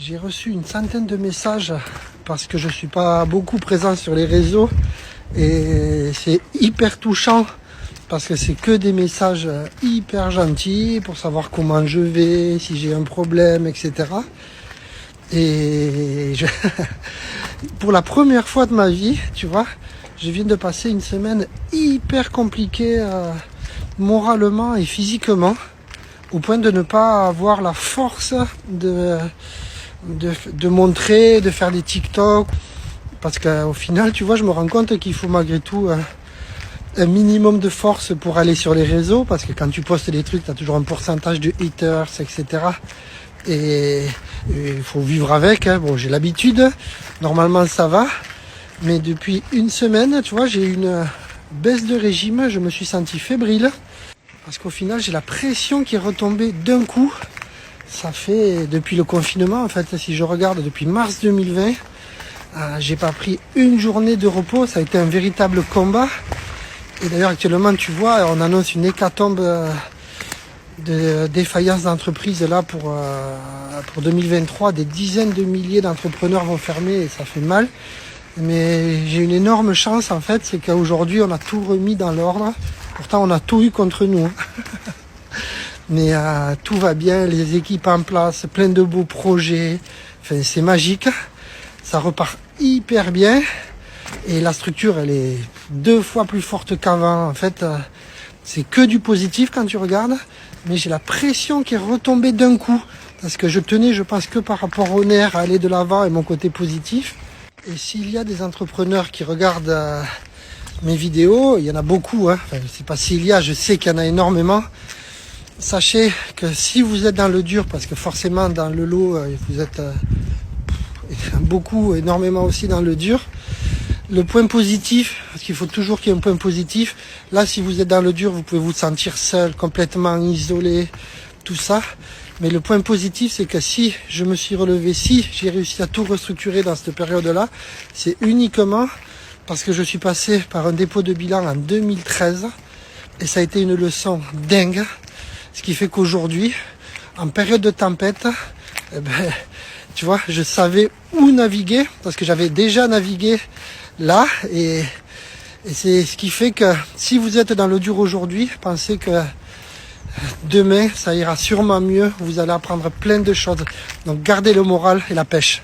J'ai reçu une centaine de messages parce que je suis pas beaucoup présent sur les réseaux et c'est hyper touchant parce que c'est que des messages hyper gentils pour savoir comment je vais, si j'ai un problème, etc. Et pour la première fois de ma vie, tu vois, je viens de passer une semaine hyper compliquée moralement et physiquement, au point de ne pas avoir la force de montrer, de faire des TikTok. Parce qu'au final, tu vois, je me rends compte qu'il faut malgré tout un minimum de force pour aller sur les réseaux. Parce que quand tu postes des trucs, tu as toujours un pourcentage de haters, etc. Et il faut vivre avec. Hein. Bon, j'ai l'habitude. Normalement, ça va. Mais depuis une semaine, tu vois, j'ai une baisse de régime. Je me suis senti fébrile. Parce qu'au final, j'ai la pression qui est retombée d'un coup. Ça fait depuis le confinement, en fait, si je regarde depuis mars 2020, j'ai pas pris une journée de repos. Ça a été un véritable combat. Et d'ailleurs, actuellement, tu vois, on annonce une hécatombe de défaillance d'entreprise là pour 2023. Des dizaines de milliers d'entrepreneurs vont fermer et ça fait mal. Mais j'ai une énorme chance, en fait, c'est qu'aujourd'hui, on a tout remis dans l'ordre. Pourtant, on a tout eu contre nous. Mais tout va bien, les équipes en place, plein de beaux projets. Enfin, c'est magique. Ça repart hyper bien. Et la structure, elle est 2 fois plus forte qu'avant. En fait, c'est que du positif quand tu regardes. Mais j'ai la pression qui est retombée d'un coup. Parce que je tenais, je pense, que par rapport au nerf, à aller de l'avant et mon côté positif. Et s'il y a des entrepreneurs qui regardent mes vidéos, il y en a beaucoup. Hein. Enfin, je sais pas s'il y a, je sais qu'il y en a énormément. Sachez que si vous êtes dans le dur, parce que forcément dans le lot, vous êtes beaucoup, énormément aussi dans le dur. Le point positif, parce qu'il faut toujours qu'il y ait un point positif. Là, si vous êtes dans le dur, vous pouvez vous sentir seul, complètement isolé, tout ça. Mais le point positif, c'est que si je me suis relevé, si j'ai réussi à tout restructurer dans cette période-là, c'est uniquement parce que je suis passé par un dépôt de bilan en 2013 et ça a été une leçon dingue. Ce qui fait qu'aujourd'hui, en période de tempête, tu vois, je savais où naviguer parce que j'avais déjà navigué là et c'est ce qui fait que si vous êtes dans le dur aujourd'hui, pensez que demain, ça ira sûrement mieux. Vous allez apprendre plein de choses. Donc gardez le moral et la pêche.